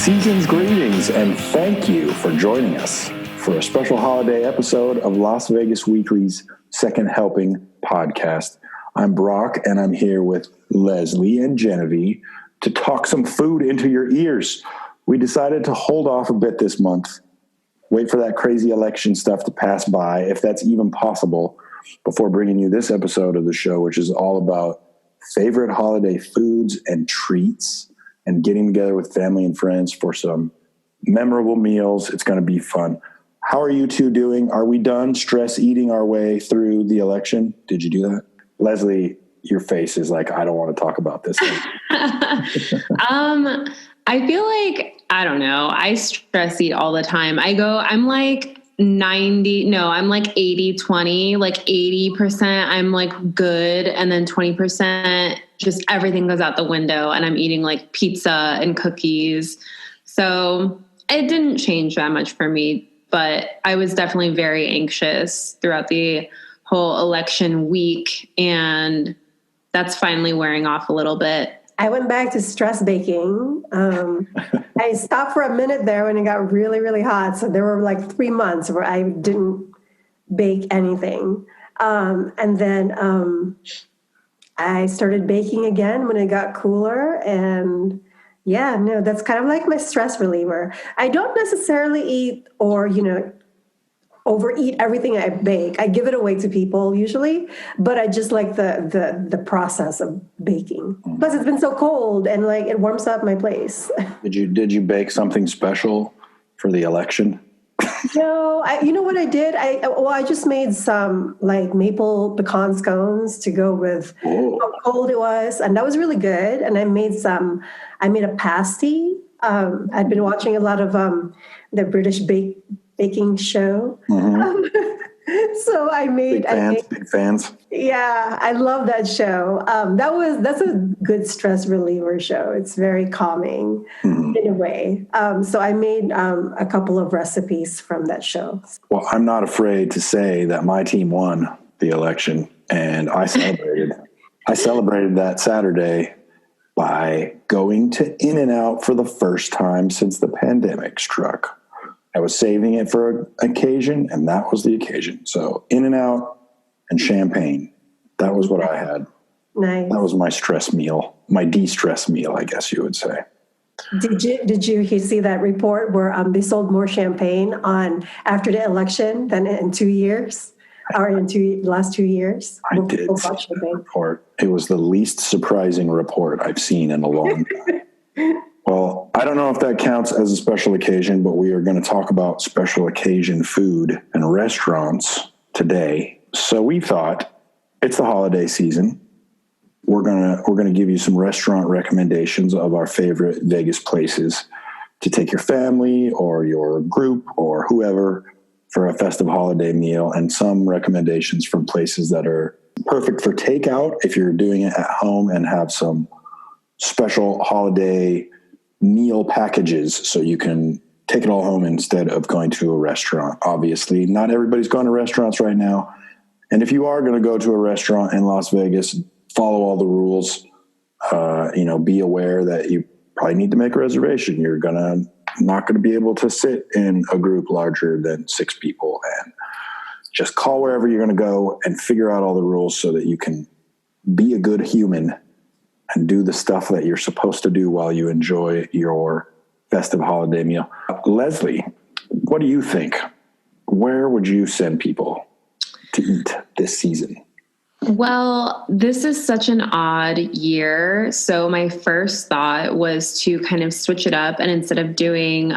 Season's greetings and thank you for joining us for a special holiday episode of Las Vegas Weekly's Second Helping podcast. I'm Brock and I'm here with Leslie and Genevie to talk some food into your ears. We decided to hold off a bit this month, wait for that crazy election stuff to pass by, if that's even possible, before bringing you this episode of the show, which is all about favorite holiday foods and treats and getting together with family and friends for some memorable meals. It's going to be fun. How are you two doing? Are we done stress eating our way through the election? Did you do that? Leslie, your face is like, I don't want to talk about this. I feel like, I don't know, I stress eat all the time. I'm like 80-20, like 80% I'm like good. And then 20% just everything goes out the window and I'm eating like pizza and cookies. So it didn't change that much for me, but I was definitely very anxious throughout the whole election week. And that's finally wearing off a little bit. I went back to stress baking. I stopped for a minute there when it got really, really hot. So there were like 3 months where I didn't bake anything. And then I started baking again when it got cooler. And yeah, no, that's kind of like my stress reliever. I don't necessarily eat or, overeat everything I bake. I give it away to people usually, but I just like the process of baking. Plus it's been so cold and like it warms up my place. Did you bake something special for the election? No, you know what I did? I just made some like maple pecan scones to go with how cold it was. And that was really good. And I made a pasty. I'd been watching a lot of the British baking show. Mm-hmm. So big fans. Yeah, I love that show. That's a good stress reliever show. It's very calming in a way. So I made a couple of recipes from that show. Well, I'm not afraid to say that my team won the election and I celebrated. I celebrated that Saturday by going to In-N-Out for the first time since the pandemic struck. I was saving it for an occasion, and that was the occasion. So In-N-Out and champagne, that was what I had. Nice. That was my stress meal, my de-stress meal, I guess you would say. Did you see that report where they sold more champagne after the election than in 2 years, or in the last 2 years? I did see that report. It was the least surprising report I've seen in a long time. Well, I don't know if that counts as a special occasion, but we are going to talk about special occasion food and restaurants today. So we thought it's the holiday season. We're going to give you some restaurant recommendations of our favorite Vegas places to take your family or your group or whoever for a festive holiday meal, and some recommendations from places that are perfect for takeout if you're doing it at home, and have some special holiday meal packages so you can take it all home instead of going to a restaurant. Obviously, not everybody's going to restaurants right now. And if you are going to go to a restaurant in Las Vegas, follow all the rules. Be aware that you probably need to make a reservation. You're not going to be able to sit in a group larger than 6 people, and just call wherever you're going to go and figure out all the rules so that you can be a good human and do the stuff that you're supposed to do while you enjoy your festive holiday meal. Leslie, what do you think? Where would you send people to eat this season? Well, this is such an odd year. So my first thought was to kind of switch it up, and instead of doing,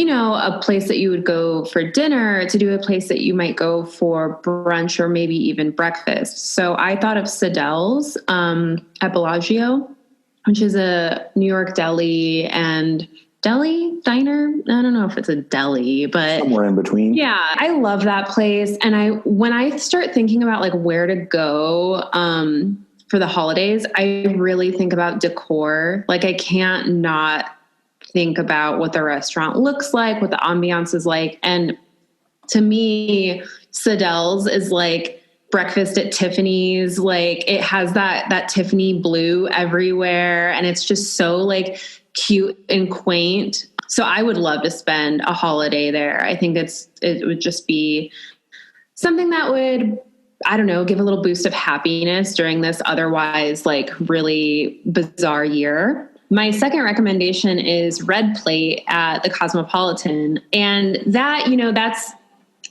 a place that you would go for dinner, to do a place that you might go for brunch or maybe even breakfast. So I thought of Sadelle's at Bellagio, which is a New York deli and deli diner. I don't know if it's a deli, but somewhere in between. Yeah, I love that place. And when I start thinking about like where to go for the holidays, I really think about decor. Like I can't not think about what the restaurant looks like, what the ambiance is like. And to me, Sadelle's is like breakfast at Tiffany's. Like it has that Tiffany blue everywhere. And it's just so like cute and quaint. So I would love to spend a holiday there. I think it would just be something that would, I don't know, give a little boost of happiness during this otherwise like really bizarre year. My second recommendation is Red Plate at the Cosmopolitan. And that, that's,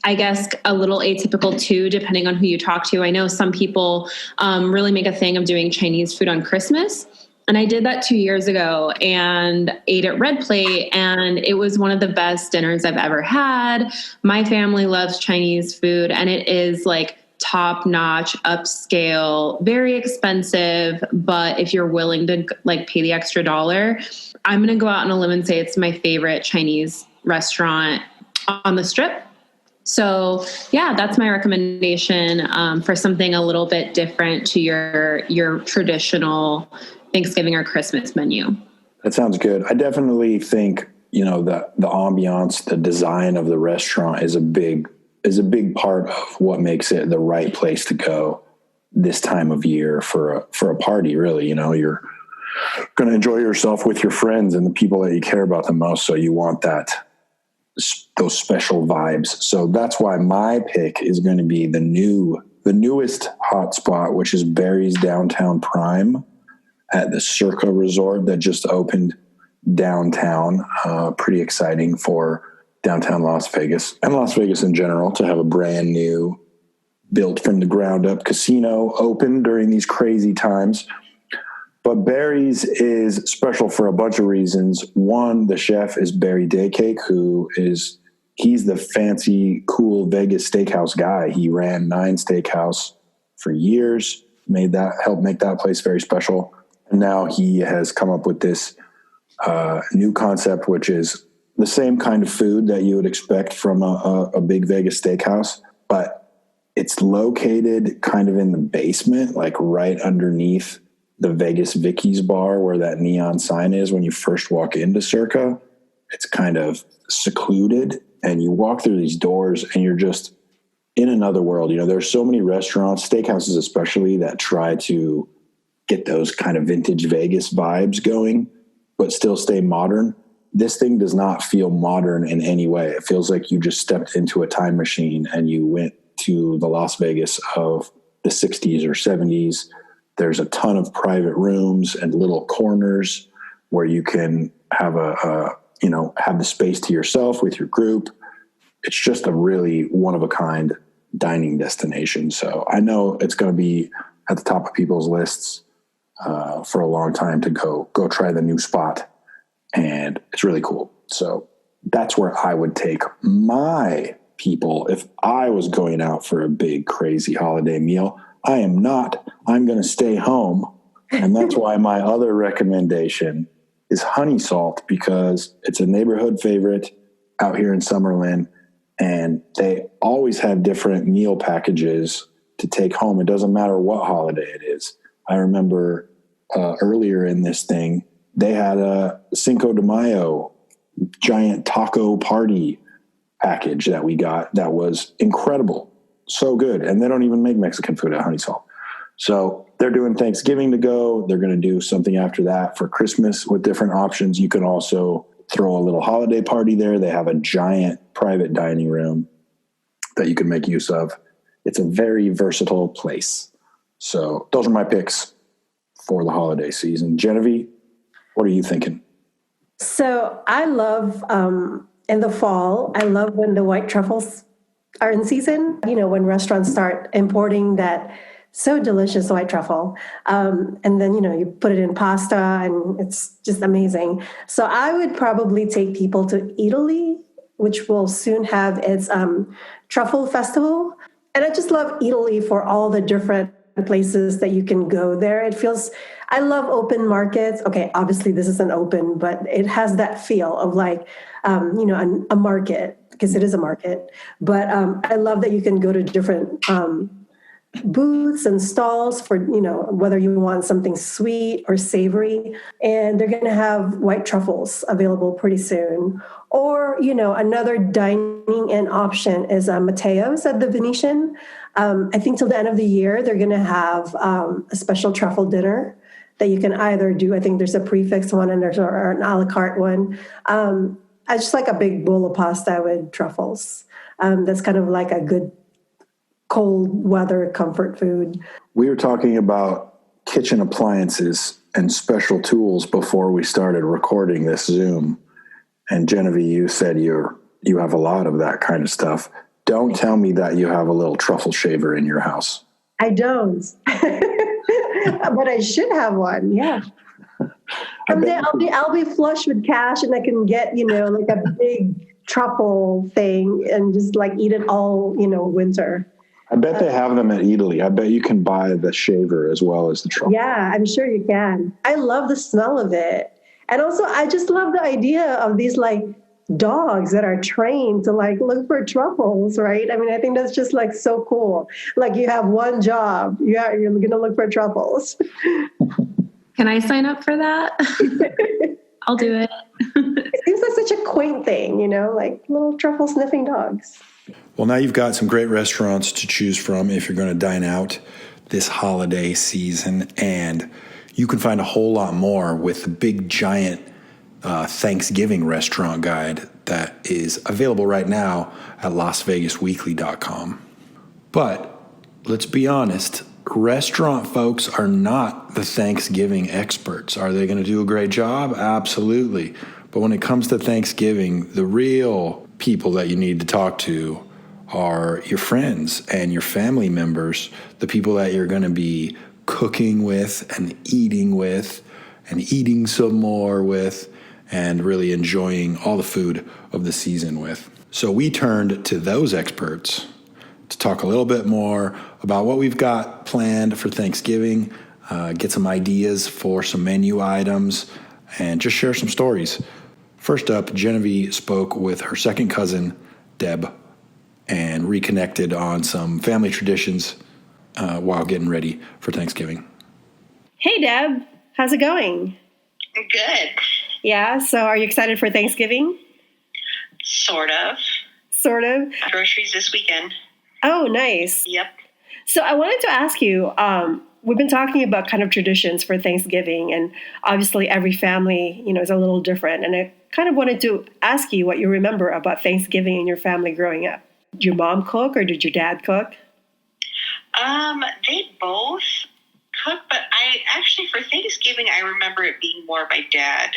I guess, a little atypical too, depending on who you talk to. I know some people really make a thing of doing Chinese food on Christmas. And I did that 2 years ago and ate at Red Plate. And it was one of the best dinners I've ever had. My family loves Chinese food, and it is like top-notch, upscale, very expensive. But if you're willing to like pay the extra $1, I'm going to go out on a limb and say it's my favorite Chinese restaurant on the Strip. So yeah, that's my recommendation for something a little bit different to your traditional Thanksgiving or Christmas menu. That sounds good. I definitely think, the ambiance, the design of the restaurant is a big part of what makes it the right place to go this time of year for a party. Really, you're going to enjoy yourself with your friends and the people that you care about the most. So you want those special vibes. So that's why my pick is going to be the newest hotspot, which is Barry's Downtown Prime at the Circa Resort that just opened downtown. Pretty exciting for downtown Las Vegas and Las Vegas in general to have a brand new built from the ground up casino open during these crazy times. But Barry's is special for a bunch of reasons. One, the chef is Barry Daycake, he's the fancy, cool Vegas steakhouse guy. He ran Nine Steakhouse for years, helped make that place very special. And now he has come up with this new concept, which is the same kind of food that you would expect from a big Vegas steakhouse, but it's located kind of in the basement, like right underneath the Vegas Vicky's bar where that neon sign is when you first walk into Circa. It's kind of secluded, and you walk through these doors and you're just in another world. There's so many restaurants, steakhouses especially, that try to get those kind of vintage Vegas vibes going, but still stay modern. This thing does not feel modern in any way. It feels like you just stepped into a time machine and you went to the Las Vegas of the 60s or 70s. There's a ton of private rooms and little corners where you can have have the space to yourself with your group. It's just a really one-of-a-kind dining destination. So I know it's going to be at the top of people's lists for a long time to go try the new spot. And it's really cool. So that's where I would take my people if I was going out for a big, crazy holiday meal. I am not. I'm going to stay home. And that's why my other recommendation is Honey Salt, because it's a neighborhood favorite out here in Summerlin. And they always have different meal packages to take home. It doesn't matter what holiday it is. I remember earlier in this thing, they had a Cinco de Mayo giant taco party package that we got that was incredible. So good. And they don't even make Mexican food at Honey Salt. So they're doing Thanksgiving to go. They're going to do something after that for Christmas with different options. You can also throw a little holiday party there. They have a giant private dining room that you can make use of. It's a very versatile place. So those are my picks for the holiday season. Genevie, what are you thinking? So I love, in the fall, I love when the white truffles are in season, when restaurants start importing that so delicious white truffle. And then, you put it in pasta and it's just amazing. So I would probably take people to Italy, which will soon have its truffle festival. And I just love Italy for all the different places that you can go there. I love open markets. Okay, obviously this isn't open, but it has that feel of like, a market, because it is a market. But I love that you can go to different booths and stalls for, whether you want something sweet or savory. And they're going to have white truffles available pretty soon. Or, another dining in option is Matteo's at the Venetian. I think till the end of the year, they're going to have a special truffle dinner that you can either do. I think there's a prefix one and there's or an a la carte one. I just like a big bowl of pasta with truffles. That's kind of like a good cold weather comfort food. We were talking about kitchen appliances and special tools before we started recording this Zoom. And Genevie, you said you have a lot of that kind of stuff. Don't tell me that you have a little truffle shaver in your house. I don't, but I should have one. Yeah. Someday I'll be flush with cash and I can get, like a big truffle thing and just like eat it all, winter. I bet they have them at Italy. I bet you can buy the shaver as well as the truffle. Yeah, I'm sure you can. I love the smell of it. And also I just love the idea of these like dogs that are trained to like look for truffles, right? I mean, I think that's just like so cool. Like you have one job, you're going to look for truffles. Can I sign up for that? I'll do it. It seems like such a quaint thing, like little truffle sniffing dogs. Well, now you've got some great restaurants to choose from if you're going to dine out this holiday season, and you can find a whole lot more with the big giant Thanksgiving restaurant guide that is available right now at LasVegasWeekly.com. But let's be honest, restaurant folks are not the Thanksgiving experts. Are they going to do a great job? Absolutely. But when it comes to Thanksgiving, the real people that you need to talk to are your friends and your family members, the people that you're going to be cooking with and eating some more with, and really enjoying all the food of the season with. So we turned to those experts to talk a little bit more about what we've got planned for Thanksgiving, get some ideas for some menu items, and just share some stories. First up, Genevie spoke with her second cousin, Deb, and reconnected on some family traditions while getting ready for Thanksgiving. Hey, Deb. How's it going? Good. Yeah, so are you excited for Thanksgiving? Sort of. Sort of? Groceries this weekend. Oh, nice. Yep. So I wanted to ask you, we've been talking about kind of traditions for Thanksgiving, and obviously every family, is a little different. And I kind of wanted to ask you what you remember about Thanksgiving and your family growing up. Did your mom cook or did your dad cook? They both cook, but for Thanksgiving, I remember it being more my dad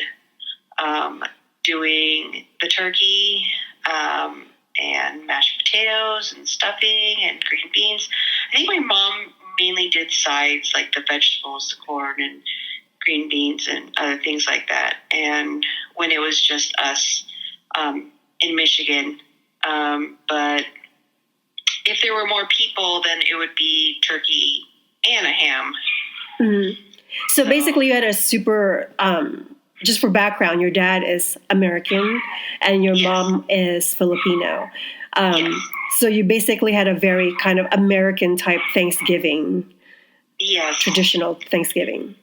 doing the turkey and mashed potatoes and stuffing and green beans. I think my mom mainly did sides like the vegetables, the corn and green beans and other things like that. And when it was just us in Michigan, but if there were more people, then it would be turkey and a ham. Mm-hmm. So basically you had a super, just for background, your dad is American and your mom is Filipino. Yes. So you basically had a very kind of American type Thanksgiving. Yes. Traditional Thanksgiving.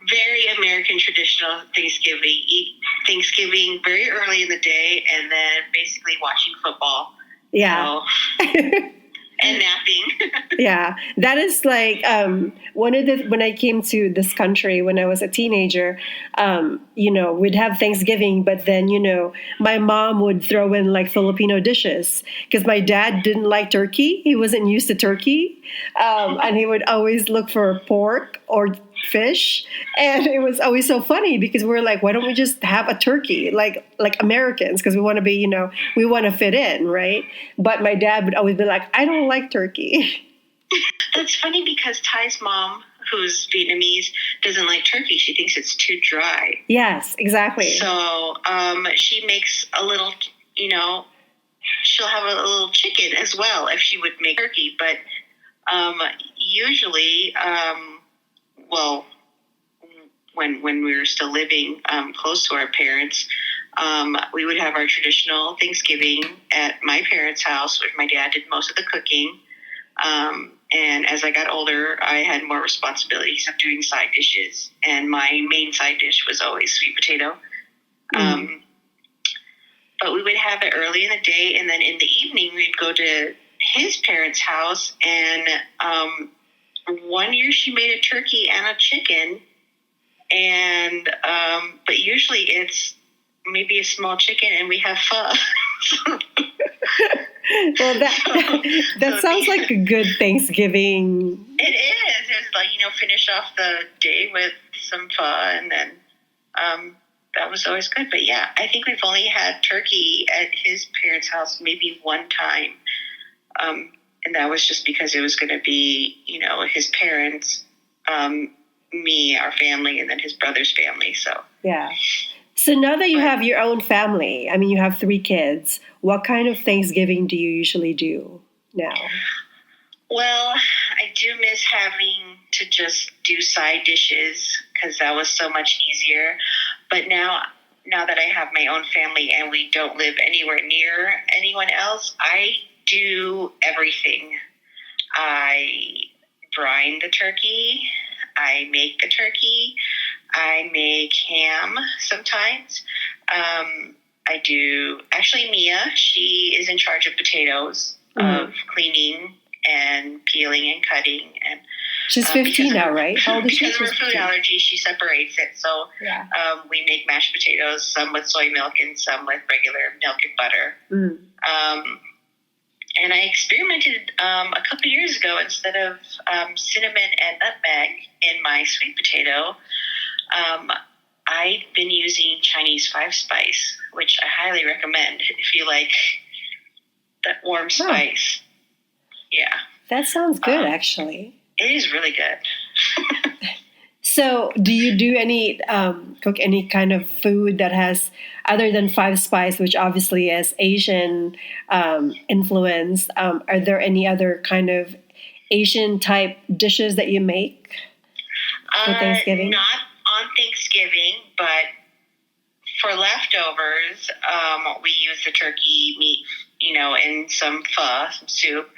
Very American traditional Thanksgiving. Eat Thanksgiving very early in the day and then basically watching football. Yeah. So, and napping. Yeah, that is like when I came to this country when I was a teenager, we'd have Thanksgiving, but then, my mom would throw in like Filipino dishes because my dad didn't like turkey. He wasn't used to turkey. And he would always look for pork or fish. And it was always so funny because we were like, why don't we just have a turkey like Americans? Because we want to be, we want to fit in, right? But my dad would always be like, I don't like turkey. That's funny because Ty's mom, who's Vietnamese, doesn't like turkey. She thinks it's too dry. Yes, exactly. So she makes a little, she'll have a little chicken as well if she would make turkey. But usually, when we were still living close to our parents, we would have our traditional Thanksgiving at my parents' house, where my dad did most of the cooking. And as I got older, I had more responsibilities of doing side dishes. And my main side dish was always sweet potato. But we would have it early in the day. And then in the evening, we'd go to his parents' house. And one year she made a turkey and a chicken. And but usually it's maybe a small chicken, and we have pho. Well, that sounds like a good Thanksgiving. It is. It's like, finish off the day with some pho, and then that was always good. But yeah, I think we've only had turkey at his parents' house maybe one time. And that was just because it was going to be, his parents, me, our family, and then his brother's family. So yeah. So now that you have your own family, I mean, you have 3 kids, what kind of Thanksgiving do you usually do now? Well, I do miss having to just do side dishes because that was so much easier. But now that I have my own family and we don't live anywhere near anyone else, I do everything. I brine the turkey. I make the turkey. I make ham sometimes. I do, actually Mia, she is in charge of potatoes, of cleaning and peeling and cutting. And she's 15 now, right? How old is she? Because of her food allergy, she separates it. So we make mashed potatoes, some with soy milk and some with regular milk and butter. And I experimented a couple years ago, instead of cinnamon and nutmeg in my sweet potato, I've been using Chinese 5-spice, which I highly recommend if you like that warm spice. Yeah. That sounds good, actually. It is really good. So do you do cook any kind of food that has, other than 5-spice, which obviously is Asian influence, are there any other kind of Asian type dishes that you make for Thanksgiving? Not on Thanksgiving, but for leftovers, we use the turkey meat, in some pho, some soup.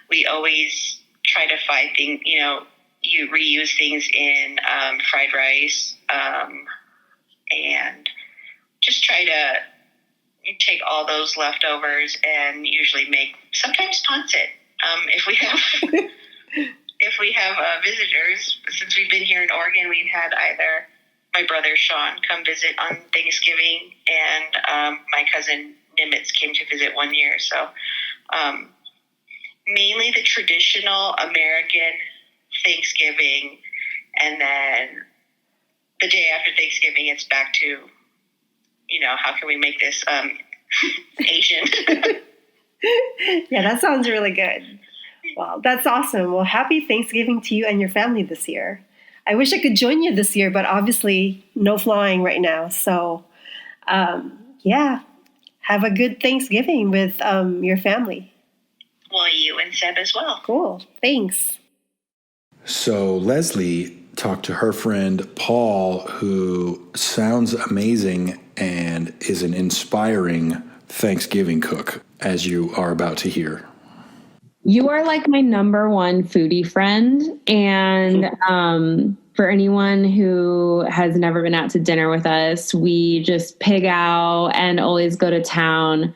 We always try to find things, you reuse things in fried rice, and just try to take all those leftovers and usually make sometimes pancit. If we have visitors, since we've been here in Oregon, we've had either my brother Sean come visit on Thanksgiving, and my cousin Nimitz came to visit one year. So mainly the traditional American Thanksgiving, and then the day after Thanksgiving, it's back to, how can we make this Asian? Yeah, that sounds really good. Wow, that's awesome. Well, happy Thanksgiving to you and your family this year. I wish I could join you this year, but obviously no flying right now. So, have a good Thanksgiving with your family. Well, you and Seb as well. Cool. Thanks. So Leslie talked to her friend Paul, who sounds amazing and is an inspiring Thanksgiving cook, as you are about to hear. You are like my number one foodie friend. And for anyone who has never been out to dinner with us, we just pig out and always go to town.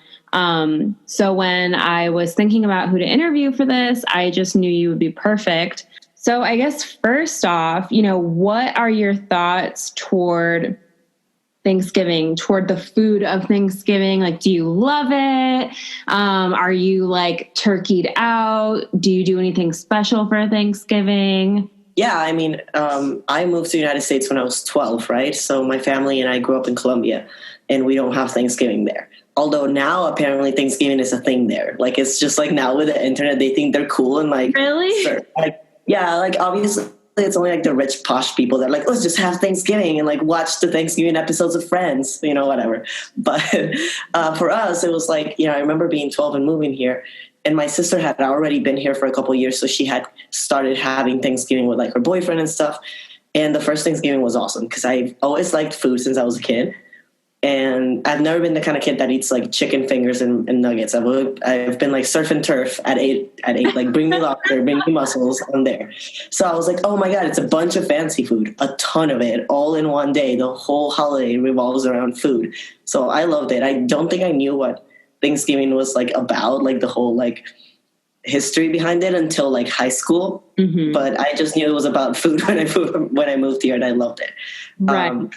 So when I was thinking about who to interview for this, I just knew you would be perfect. So I guess first off, what are your thoughts toward Thanksgiving, toward the food of Thanksgiving? Like, do you love it? Are you like turkeyed out? Do you do anything special for Thanksgiving? Yeah, I mean, I moved to the United States when I was 12, right? So my family and I grew up in Colombia, and we don't have Thanksgiving there. Although now apparently Thanksgiving is a thing there. Like, it's just like now with the internet, they think they're cool and like, really? Sure, like obviously it's only like the rich posh people that are like, let's just have Thanksgiving and like watch the Thanksgiving episodes of Friends, whatever. But for us, it was like, I remember being 12 and moving here, and my sister had already been here for a couple of years. So she had started having Thanksgiving with like her boyfriend and stuff. And the first Thanksgiving was awesome because I've always liked food since I was a kid. And I've never been the kind of kid that eats like chicken fingers and nuggets. I've been like surf and turf at eight, like bring me lobster, bring me mussels, I'm there. So I was like, oh my God, it's a bunch of fancy food, a ton of it, all in one day. The whole holiday revolves around food. So I loved it. I don't think I knew what Thanksgiving was like about, like the whole like history behind it until like high school. Mm-hmm. But I just knew it was about food when I moved here, and I loved it. Right.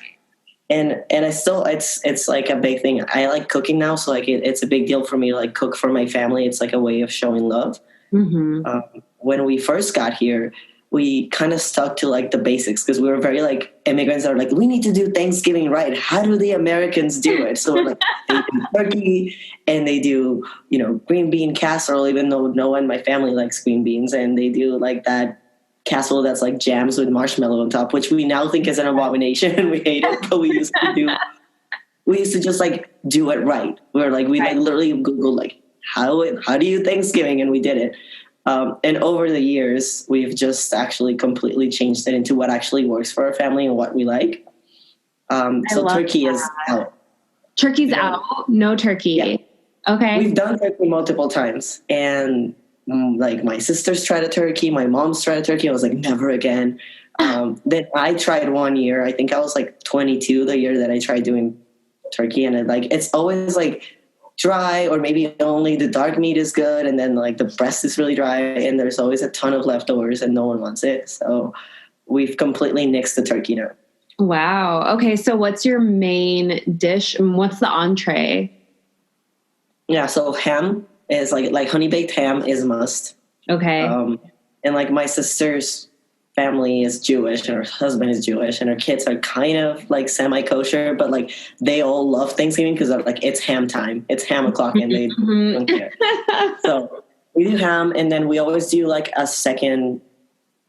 And I still, it's like a big thing. I like cooking now, so like it's a big deal for me to like cook for my family. It's like a way of showing love. Mm-hmm. When we first got here, we kind of stuck to like the basics because we were very like immigrants that are like, we need to do Thanksgiving right. How do the Americans do it? So like they do turkey and they do, green bean casserole, even though no one in my family likes green beans. And they do like that casserole that's like jams with marshmallow on top, which we now think is an abomination and we hate it. But we used to just like do it right. We literally Googled like, how do you Thanksgiving? And we did it. And over the years, we've just actually completely changed it into what actually works for our family and what we like. So turkey is out. Turkey's out? No turkey. Yeah. Okay. We've done turkey multiple times. And like my sisters tried a turkey. My mom's tried a turkey. I was like, never again. Then I tried one year. I think I was like 22 the year that I tried doing turkey. And it's always like dry, or maybe only the dark meat is good, and then like the breast is really dry, and there's always a ton of leftovers and no one wants it. So we've completely nixed the turkey now. Wow. Okay, so what's your main dish and what's the entree? Yeah, so ham is like honey baked ham is a must. Okay. And like my sister's family is Jewish and her husband is Jewish and her kids are kind of like semi-kosher, but like they all love Thanksgiving because like it's ham time. It's ham o'clock and they don't care. So we do ham, and then we always do like a second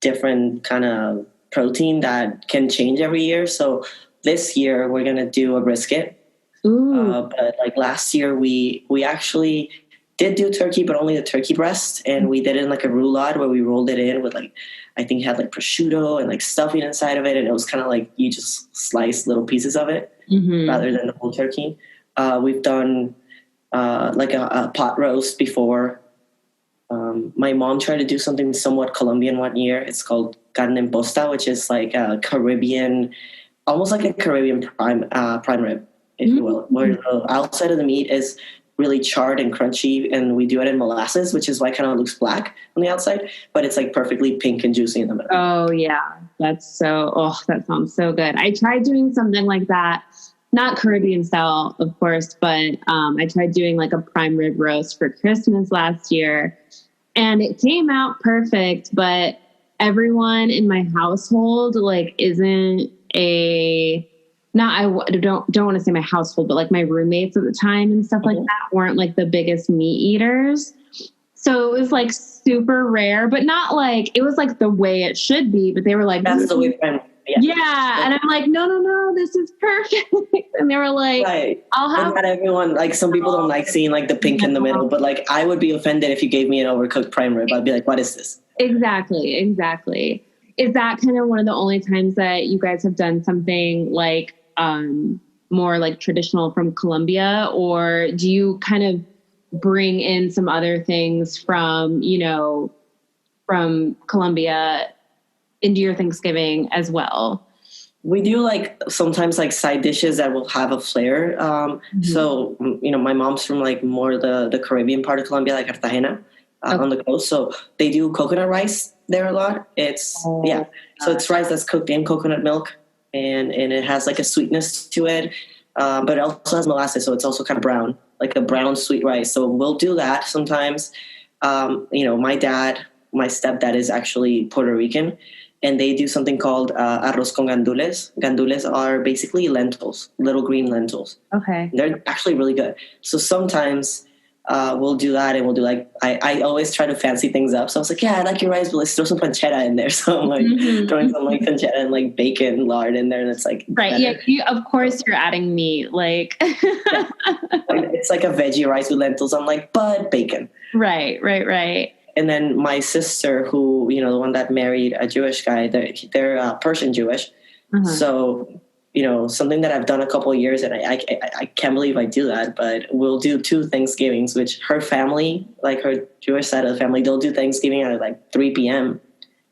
different kind of protein that can change every year. So this year we're going to do a brisket. But like last year we actually did do turkey, but only the turkey breast. And we did it in like a roulade where we rolled it in with like, I think it had like prosciutto and like stuffing inside of it. And it was kind of like you just slice little pieces of it rather than the whole turkey. We've done like a pot roast before. My mom tried to do something somewhat Colombian one year. It's called carne en posta, which is like a Caribbean, almost like a Caribbean prime rib, if you will, where the outside of the meat is really charred and crunchy, and we do it in molasses, which is why it kind of looks black on the outside, but it's like perfectly pink and juicy in the middle. Oh yeah, that sounds so good. I tried doing something like that, not Caribbean style, of course, but I tried doing like a prime rib roast for Christmas last year, and it came out perfect, but everyone in my household like isn't a I don't want to say my household, but like my roommates at the time and stuff like that weren't like the biggest meat eaters. So it was like super rare, but not like, it was like the way it should be, but they were like, that's the way. Yeah. And I'm like, no, this is perfect. And they were like, right. I'll have. And not everyone, like some people don't like seeing like the pink in the middle, but like I would be offended if you gave me an overcooked prime rib. I'd be like, what is this? Exactly. Is that kind of one of the only times that you guys have done something like more like traditional from Colombia, or do you kind of bring in some other things from Colombia into your Thanksgiving as well? We do like sometimes like side dishes that will have a flair. So, my mom's from like more the Caribbean part of Colombia, like Cartagena on the coast. So they do coconut rice there a lot. So it's rice that's cooked in coconut milk. And it has like a sweetness to it, but it also has molasses, so it's also kind of brown, like a brown sweet rice. So we'll do that sometimes. My stepdad is actually Puerto Rican, and they do something called arroz con gandules. Gandules are basically lentils, little green lentils. Okay. They're actually really good. So sometimes we'll do that, and we'll do like, I always try to fancy things up. So I was like, yeah, I like your rice, but let's throw some pancetta in there. So I'm like throwing some like pancetta and like bacon lard in there, and it's like right. Better. Yeah, of course you're adding meat, like it's like a veggie rice with lentils. I'm like, but bacon. Right. And then my sister, who the one that married a Jewish guy, they're Persian Jewish. So something that I've done a couple of years, and I can't believe I do that, but we'll do 2 Thanksgivings, which her family, like her Jewish side of the family, they'll do Thanksgiving at like 3 p.m.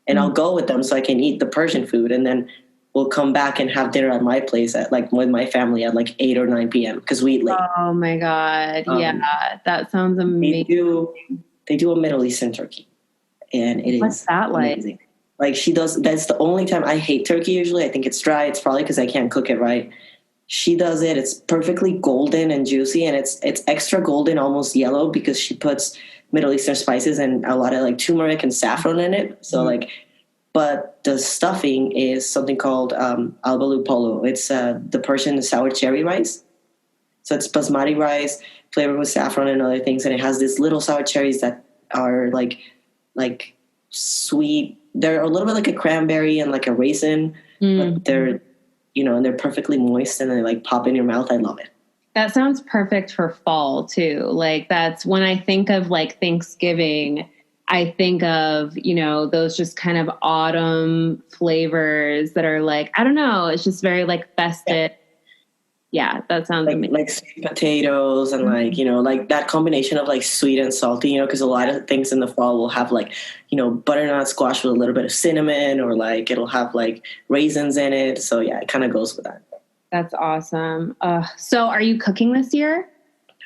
And I'll go with them so I can eat the Persian food. And then we'll come back and have dinner at my place at like with my family at like 8 or 9 p.m. because we eat late. Oh my God. Yeah. That sounds amazing. We do they do a Middle Eastern turkey, and it What's is that like? amazing. Like she does. That's the only time I hate turkey. Usually, I think it's dry. It's probably because I can't cook it right. She does it. It's perfectly golden and juicy, and it's extra golden, almost yellow, because she puts Middle Eastern spices and a lot of like turmeric and saffron in it. So like, but the stuffing is something called albalu polo. It's the Persian sour cherry rice. So it's basmati rice flavored with saffron and other things, and it has these little sour cherries that are like sweet. They're a little bit like a cranberry and like a raisin, but they're, you know, and they're perfectly moist and they like pop in your mouth. I love it. That sounds perfect for fall too. Like that's when I think of like Thanksgiving, I think of, you know, those just kind of autumn flavors that are like, I don't know, it's just very like festive. Yeah, that sounds amazing. Like sweet potatoes and like, you know, like that combination of like sweet and salty, you know, because a lot of things in the fall will have like, you know, butternut squash with a little bit of cinnamon, or like it'll have like raisins in it. So yeah, it kind of goes with that. That's awesome. So are you cooking this year?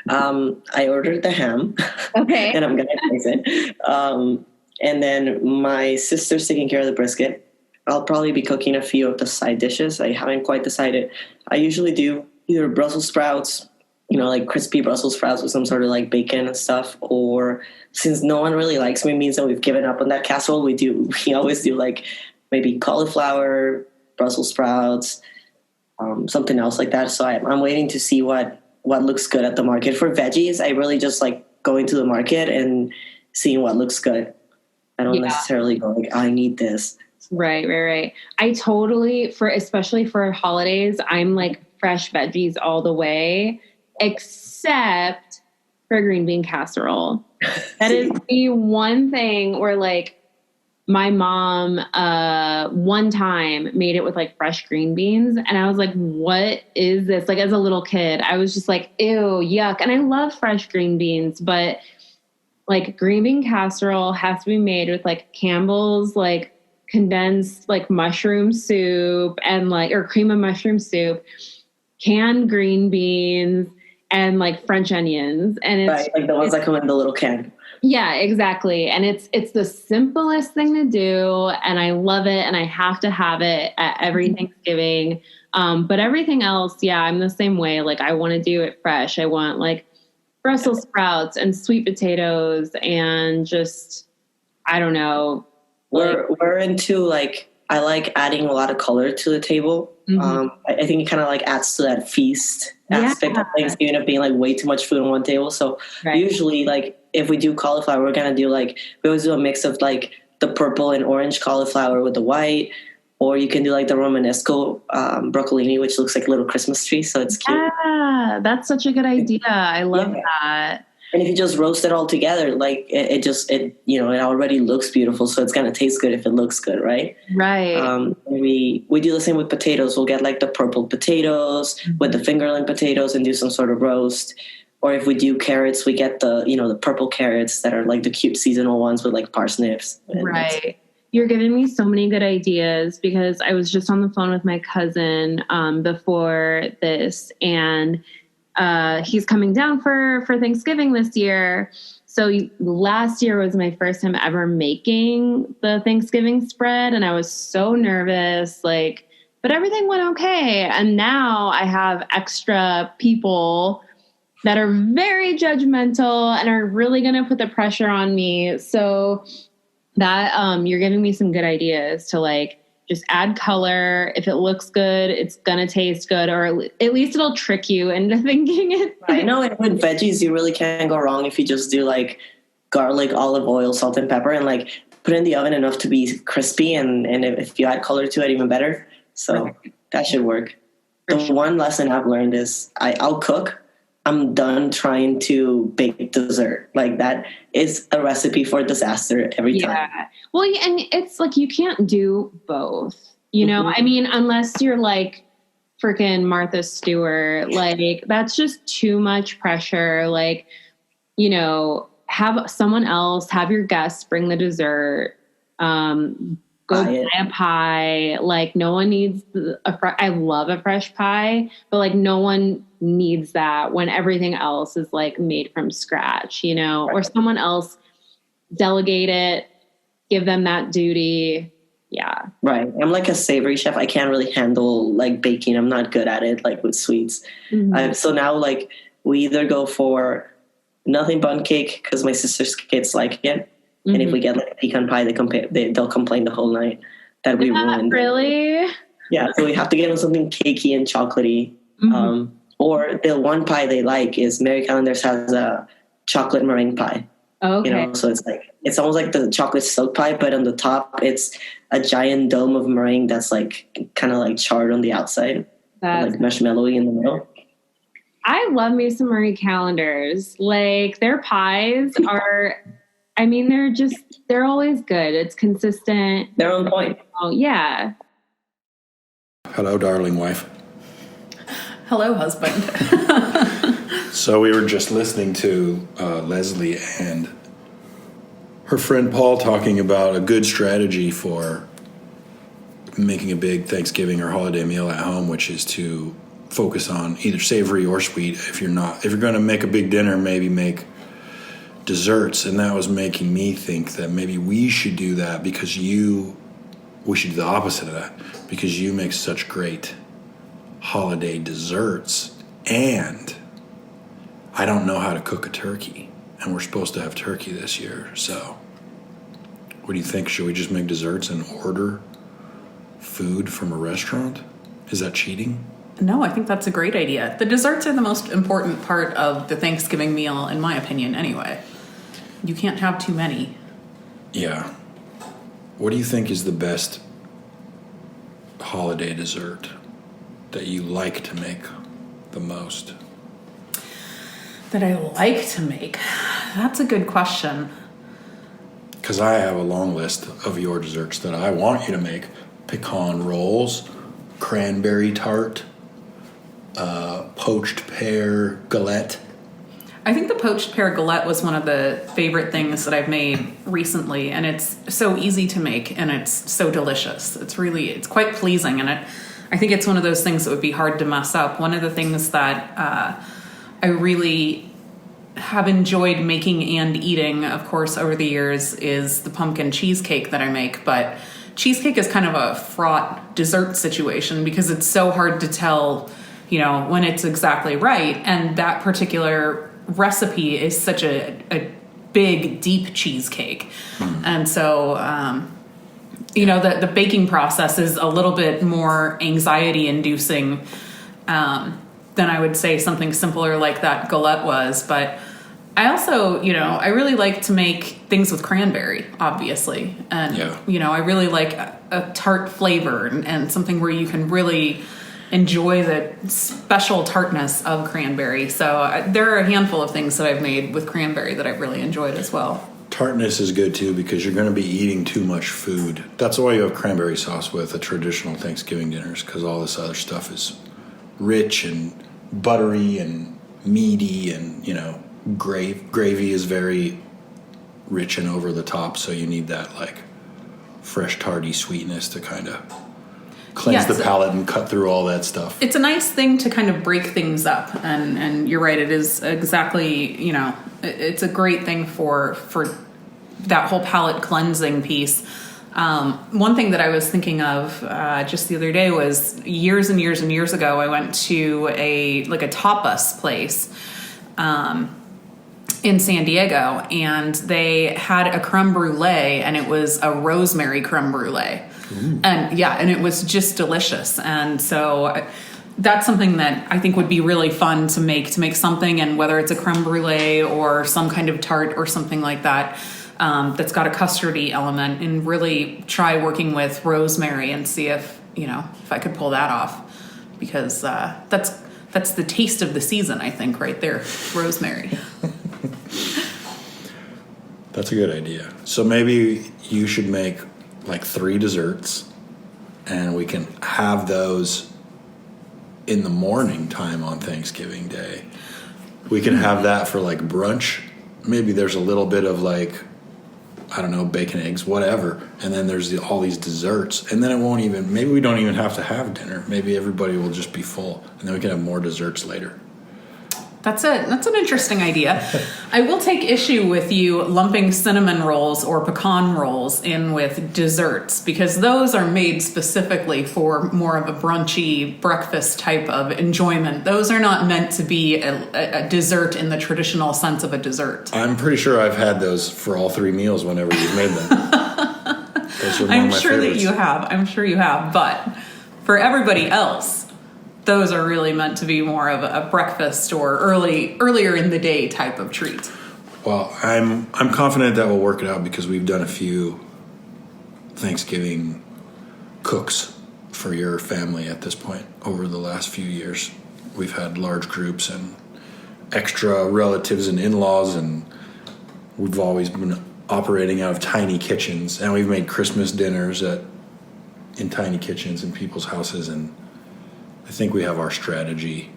I ordered the ham. Okay. And I'm going to taste it. And then my sister's taking care of the brisket. I'll probably be cooking a few of the side dishes. I haven't quite decided. I usually do either Brussels sprouts, you know, like crispy Brussels sprouts with some sort of like bacon and stuff. Or since no one really likes green beans and we've given up on that casserole, we always do like maybe cauliflower, Brussels sprouts, something else like that. So I'm waiting to see what looks good at the market. For veggies, I really just like going to the market and seeing what looks good. I don't necessarily go like, I need this. Right. I totally, especially for holidays, I'm like fresh veggies all the way, except for green bean casserole. That is the one thing where like my mom one time made it with like fresh green beans, and I was like, what is this? Like as a little kid, I was just like, ew, yuck. And I love fresh green beans, but like green bean casserole has to be made with like Campbell's like condensed like mushroom soup and like, or cream of mushroom soup, canned green beans, and like French onions. And it's right, like the ones that come in the little can. Yeah, exactly. And it's the simplest thing to do, and I love it, and I have to have it at every Thanksgiving. But everything else, yeah, I'm the same way. Like I want to do it fresh. I want like Brussels sprouts and sweet potatoes and just, I don't know. We're into like, I like adding a lot of color to the table. I think it kind of like adds to that feast aspect of Thanksgiving, of being like way too much food on one table. So usually like if we do cauliflower, we're going to do like, we always do a mix of like the purple and orange cauliflower with the white, or you can do like the Romanesco broccolini, which looks like a little Christmas tree. So it's cute. Yeah, that's such a good idea. I love that. And if you just roast it all together, like it you know, it already looks beautiful. So it's going to taste good if it looks good. Right. Right. We do the same with potatoes. We'll get like the purple potatoes with the fingerling potatoes and do some sort of roast. Or if we do carrots, we get the, you know, the purple carrots that are like the cute seasonal ones with like parsnips. Right. You're giving me so many good ideas, because I was just on the phone with my cousin before this, and he's coming down for Thanksgiving this year. So last year was my first time ever making the Thanksgiving spread, and I was so nervous, like, but everything went okay. And now I have extra people that are very judgmental and are really going to put the pressure on me. So that you're giving me some good ideas to like just add color. If it looks good, it's going to taste good, or at least it'll trick you into thinking it. I know, and with veggies, you really can't go wrong if you just do like garlic, olive oil, salt, and pepper, and like put it in the oven enough to be crispy. And if you add color to it, even better. So that should work. The one lesson I've learned is I'll cook. I'm done trying to bake dessert. Like that is a recipe for disaster every time. Yeah. Well, and it's like you can't do both, you know? I mean, unless you're like freaking Martha Stewart, like that's just too much pressure. Like, you know, have someone else, have your guests bring the dessert, go buy a pie. Like no one needs I love a fresh pie, but like no one needs that when everything else is like made from scratch, you know, or someone else delegate it, give them that duty. Yeah. Right. I'm like a savory chef. I can't really handle like baking. I'm not good at it, like with sweets. So now like we either go for nothing bun cake because my sister's kids like it. And if we get like a pecan pie, they'll complain the whole night that we ruined. Really? Yeah. So we have to get them something cakey and chocolatey. Or the one pie they like is Mary Callender's has a chocolate meringue pie. Okay. You know, so it's almost like the chocolate silk pie, but on the top it's a giant dome of meringue that's like kind of like charred on the outside, like marshmallowy in the middle. I love me some Marie Callender's. Like their pies are, I mean, they're always good. It's consistent. They're on point. Oh yeah. Hello, darling wife. Hello, husband. So we were just listening to Leslie and her friend Paul talking about a good strategy for making a big Thanksgiving or holiday meal at home, which is to focus on either savory or sweet. If you're going to make a big dinner, maybe make desserts. And that was making me think that maybe we should do that because we should do the opposite of that because you make such great holiday desserts. And I don't know how to cook a turkey. And we're supposed to have turkey this year. So what do you think? Should we just make desserts and order food from a restaurant? Is that cheating? No, I think that's a great idea. The desserts are the most important part of the Thanksgiving meal, in my opinion, anyway. You can't have too many. Yeah. What do you think is the best holiday dessert that you like to make the most? That I like to make? That's a good question. Because I have a long list of your desserts that I want you to make. Pecan rolls, cranberry tart, poached pear galette. I think the poached pear galette was one of the favorite things that I've made recently, and it's so easy to make, and it's so delicious. It's quite pleasing, and I think it's one of those things that would be hard to mess up. One of the things that I really have enjoyed making and eating, of course, over the years is the pumpkin cheesecake that I make, but cheesecake is kind of a fraught dessert situation because it's so hard to tell, when it's exactly right. And that particular recipe is such a big, deep cheesecake. And so, the baking process is a little bit more anxiety inducing than I would say something simpler like that galette was. But I also, I really like to make things with cranberry, obviously. And, I really like a tart flavor and something where you can really enjoy the special tartness of cranberry. So there are a handful of things that I've made with cranberry that I've really enjoyed as well. Tartness is good, too, because you're going to be eating too much food. That's why you have cranberry sauce with a traditional Thanksgiving dinners, because all this other stuff is rich and buttery and meaty and, gravy is very rich and over the top, so you need that like fresh tarty sweetness to kind of cleanse the palate and cut through all that stuff. It's a nice thing to kind of break things up, and you're right, it is exactly, it's a great thing for that whole palate cleansing piece. One thing that I was thinking of just the other day was years and years and years ago, I went to a tapas place in San Diego, and they had a creme brulee, and it was a rosemary creme brulee. And it was just delicious. And so that's something that I think would be really fun to make something, and whether it's a creme brulee or some kind of tart or something like that, that's got a custardy element, and really try working with rosemary and see if I could pull that off, because that's the taste of the season, I think, right there, rosemary. That's a good idea. So maybe you should make like 3 desserts, and we can have those in the morning time on Thanksgiving Day. We can have that for like brunch. Maybe there's a little bit of like, I don't know, bacon, eggs, whatever. And then there's all these desserts. And then maybe we don't even have to have dinner. Maybe everybody will just be full. And then we can have more desserts later. That's an interesting idea. I will take issue with you lumping cinnamon rolls or pecan rolls in with desserts, because those are made specifically for more of a brunchy breakfast type of enjoyment. Those are not meant to be a dessert in the traditional sense of a dessert. I'm pretty sure I've had those for all 3 meals whenever you've made them. I'm sure that you have. I'm sure you have. But for everybody else, those are really meant to be more of a breakfast or earlier in the day type of treat. Well, I'm confident that we'll work it out, because we've done a few Thanksgiving cooks for your family at this point over the last few years. We've had large groups and extra relatives and in-laws, and we've always been operating out of tiny kitchens, and we've made Christmas dinners in tiny kitchens in people's houses, and I think we have our strategy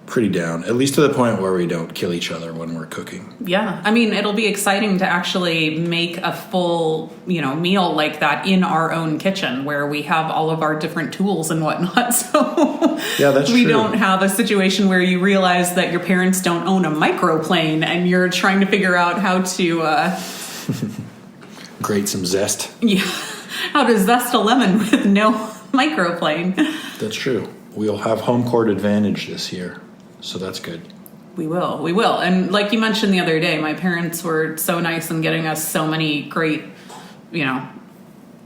pretty down, at least to the point where we don't kill each other when we're cooking. Yeah. I mean, it'll be exciting to actually make a full, meal like that in our own kitchen, where we have all of our different tools and whatnot. So yeah, that's we true. don't have a situation where you realize that your parents don't own a microplane and you're trying to figure out how to grate some zest. Yeah. How to zest a lemon with no microplane. That's true. We'll have home court advantage this year, so that's good. We will. And like you mentioned the other day, my parents were so nice in getting us so many great,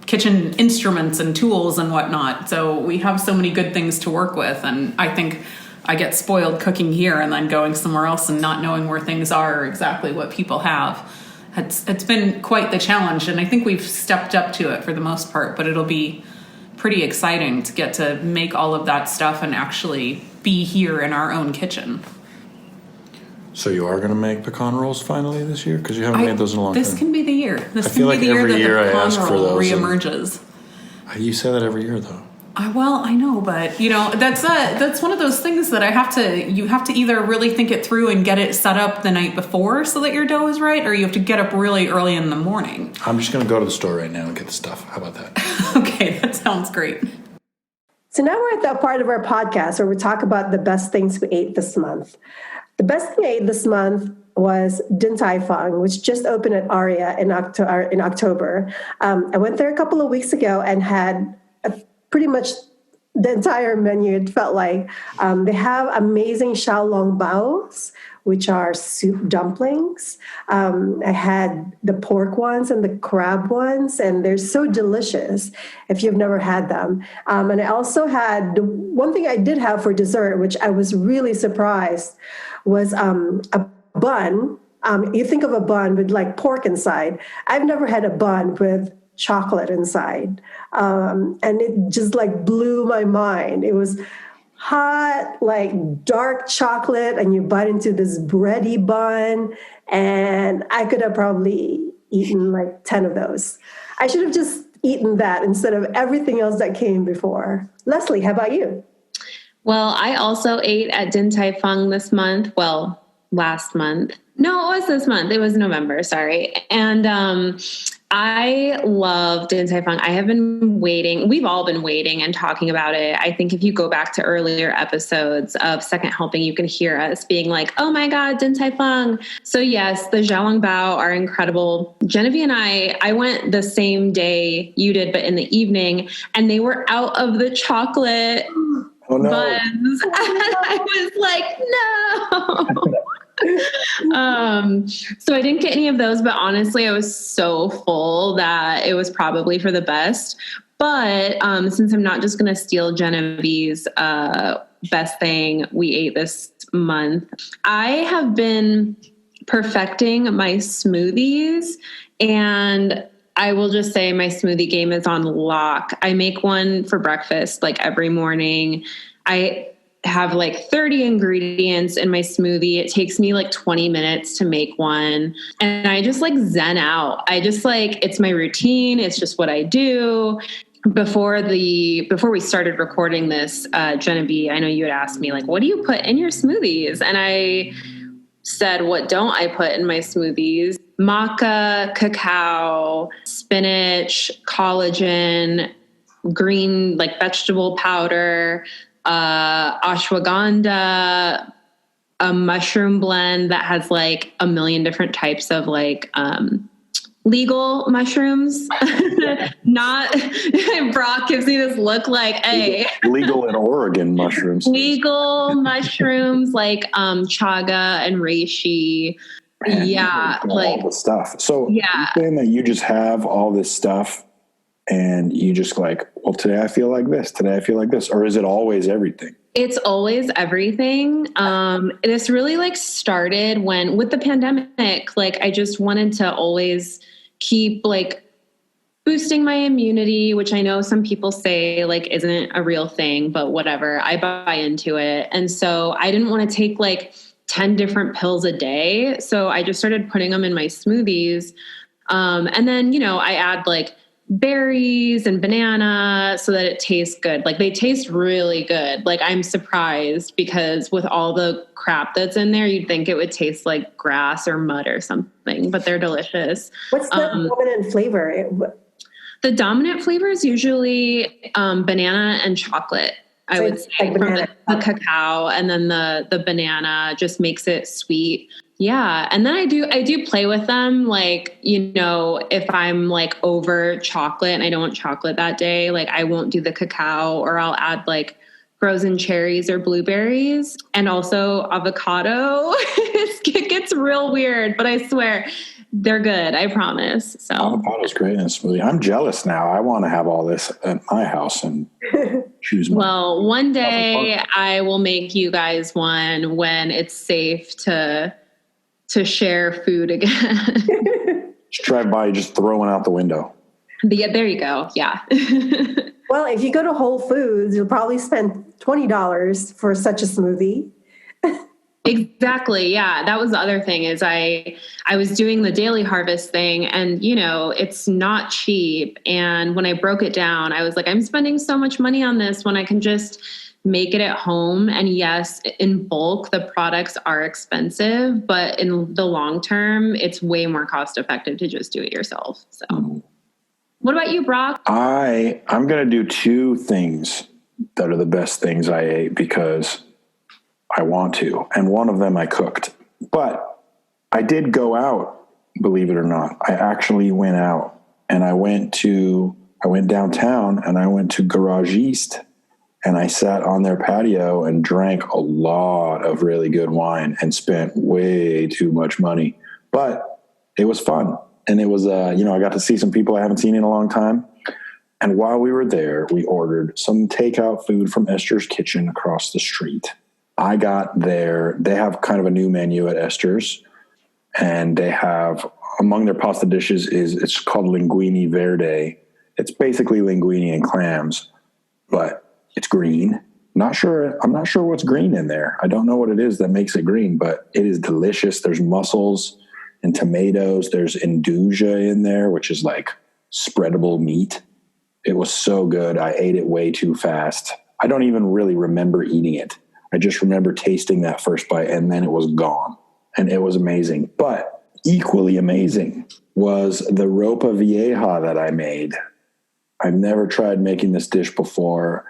kitchen instruments and tools and whatnot. So we have so many good things to work with. And I think I get spoiled cooking here and then going somewhere else and not knowing where things are or exactly what people have. It's been quite the challenge. And I think we've stepped up to it for the most part, but it'll be pretty exciting to get to make all of that stuff and actually be here in our own kitchen. So you are going to make pecan rolls finally this year? Because you haven't made those in a long time. This can be the year. This I can feel be like the year every that year the I ask pecan for roll those. reemerges. You say that every year, though. Well, I know, but that's one of those things that you have to either really think it through and get it set up the night before so that your dough is right, or you have to get up really early in the morning. I'm just going to go to the store right now and get the stuff. How about that? Okay, that sounds great. So now we're at that part of our podcast where we talk about the best things we ate this month. The best thing I ate this month was Din Tai Fung, which just opened at Aria in October. I went there a couple of weeks ago and had pretty much the entire menu, it felt like. They have amazing xiaolong baos, which are soup dumplings. I had the pork ones and the crab ones, and they're so delicious if you've never had them. And I also had, one thing I did have for dessert, which I was really surprised, was a bun. You think of a bun with like pork inside. I've never had a bun with chocolate inside. And it just like blew my mind. It was hot, like dark chocolate, and you bite into this bready bun. And I could have probably eaten like 10 of those. I should have just eaten that instead of everything else that came before. Leslie, how about you? Well, I also ate at Din Tai Fung this month. Well, last month. No, it was this month. It was November, sorry. And I love Din Tai Fung. I have been waiting. We've all been waiting and talking about it. I think if you go back to earlier episodes of Second Helping, you can hear us being like, oh my God, Din Tai Fung. So yes, the xiaolong bao are incredible. Genevie and I went the same day you did, but in the evening, and they were out of the chocolate buns. I was like, no. So I didn't get any of those, but honestly, I was so full that it was probably for the best. But since I'm not just going to steal Genevieve's best thing we ate this month, I have been perfecting my smoothies, and I will just say my smoothie game is on lock. I make one for breakfast like every morning. I have like 30 ingredients in my smoothie. It takes me like 20 minutes to make one. And I just like zen out. I just like, it's my routine. It's just what I do. Before we started recording this, Genevie, I know you had asked me like, what do you put in your smoothies? And I said, what don't I put in my smoothies? Maca, cacao, spinach, collagen, green, like vegetable powder, ashwagandha, a mushroom blend that has like a million different types of like legal mushrooms. Not Brock gives me this look like, hey, legal in Oregon mushrooms. Legal mushrooms like chaga and reishi. Man, yeah, like all the stuff. So yeah, you're saying that you just have all this stuff and you just like, well, today I feel like this, today I feel like this, or is it always everything? it's always everything. This really like started when with the pandemic, like I just wanted to always keep like boosting my immunity, which I know some people say like isn't a real thing, but whatever, I buy into it. And so I didn't want to take like 10 different pills a day. So I just started putting them in my smoothies. And then, you know, I add like berries and banana so that it tastes good. Like they taste really good. Like I'm surprised because with all the crap that's in there, you'd think it would taste like grass or mud or something, but they're delicious. What's the dominant flavor? The dominant flavor is usually banana and chocolate. I would say like from banana. the cacao, and then the banana just makes it sweet. Yeah. And then I do play with them. Like, you know, if I'm like over chocolate and I don't want chocolate that day, like I won't do the cacao, or I'll add like frozen cherries or blueberries and also avocado. It gets real weird, but I swear they're good. I promise. So Avocado's great in a smoothie. I'm jealous now. I want to have all this at my house and choose. Well, one day I will make you guys one when it's safe to share food again. Just drive by, just throwing out the window. Yeah, there you go. Yeah. Well, if you go to Whole Foods, you'll probably spend $20 for such a smoothie. Exactly. Yeah. That was the other thing is I was doing the daily harvest thing, and, you know, it's not cheap. And when I broke it down, I was like, I'm spending so much money on this when I can just make it at home. And yes, in bulk, the products are expensive, but in the long term, it's way more cost effective to just do it yourself. So what about you, Brock? I'm going to do two things that are the best things I ate because I want to. And one of them I cooked. But I did go out, believe it or not. I actually went out and I went downtown and I went to Garage East and I sat on their patio and drank a lot of really good wine and spent way too much money. But it was fun. And it was, I got to see some people I haven't seen in a long time. And while we were there, we ordered some takeout food from Esther's Kitchen across the street. I got there. They have kind of a new menu at Esther's, and they have, among their pasta dishes it's called linguine verde. It's basically linguine and clams, but it's green. I'm not sure what's green in there. I don't know what it is that makes it green, but it is delicious. There's mussels and tomatoes. There's induja in there, which is like spreadable meat. It was so good. I ate it way too fast. I don't even really remember eating it. I just remember tasting that first bite and then it was gone. And it was amazing. But equally amazing was the ropa vieja that I made. I've never tried making this dish before.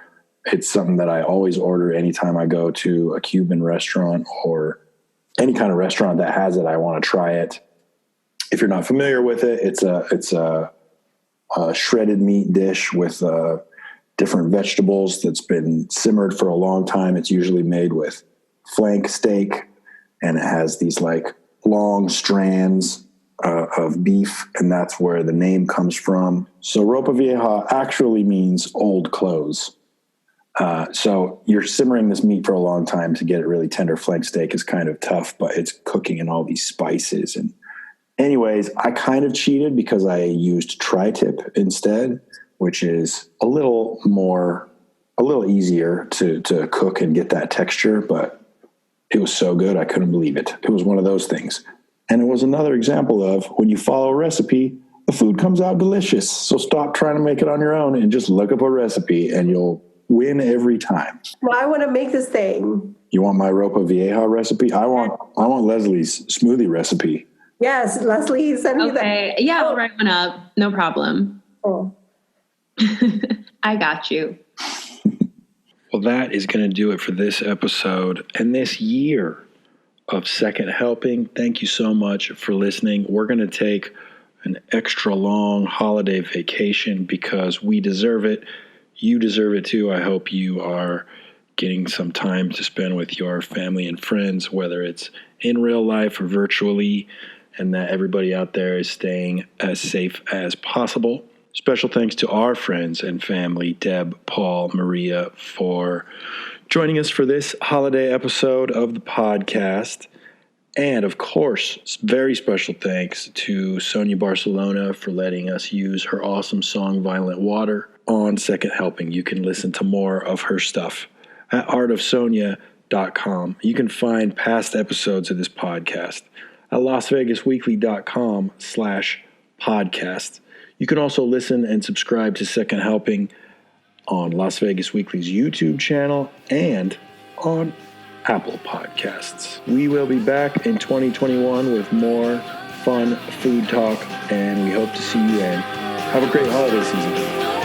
It's something that I always order anytime I go to a Cuban restaurant or any kind of restaurant that has it. I want to try it. If you're not familiar with it, it's a shredded meat dish with different vegetables that's been simmered for a long time. It's usually made with flank steak, and it has these like long strands of beef, and that's where the name comes from. So ropa vieja actually means old clothes. So you're simmering this meat for a long time to get it really tender. Flank steak is kind of tough, but it's cooking in all these spices. And anyways, I kind of cheated because I used tri-tip instead, which is a little easier to cook and get that texture, but it was so good. I couldn't believe it. It was one of those things. And it was another example of when you follow a recipe, the food comes out delicious. So stop trying to make it on your own and just look up a recipe and you'll win every time. Well, I want to make this thing. You want my ropa vieja recipe? I want Leslie's smoothie recipe. Yes, Leslie, send me that. Okay. Yeah, I'll write one up. No problem. Oh. I got you. Well, that is going to do it for this episode and this year of Second Helping. Thank you so much for listening. We're going to take an extra long holiday vacation because we deserve it. You deserve it too. I hope you are getting some time to spend with your family and friends, whether it's in real life or virtually, and that everybody out there is staying as safe as possible. Special thanks to our friends and family, Deb, Paul, Maria, for joining us for this holiday episode of the podcast. And of course, very special thanks to Sonia Barcelona for letting us use her awesome song, Violent Water, on Second Helping. You can listen to more of her stuff at artofsonia.com. You can find past episodes of this podcast at lasvegasweekly.com/podcast. You can also listen and subscribe to Second Helping on Las Vegas Weekly's YouTube channel and on Apple Podcasts. We will be back in 2021 with more fun food talk, and we hope to see you then. Have a great holiday season.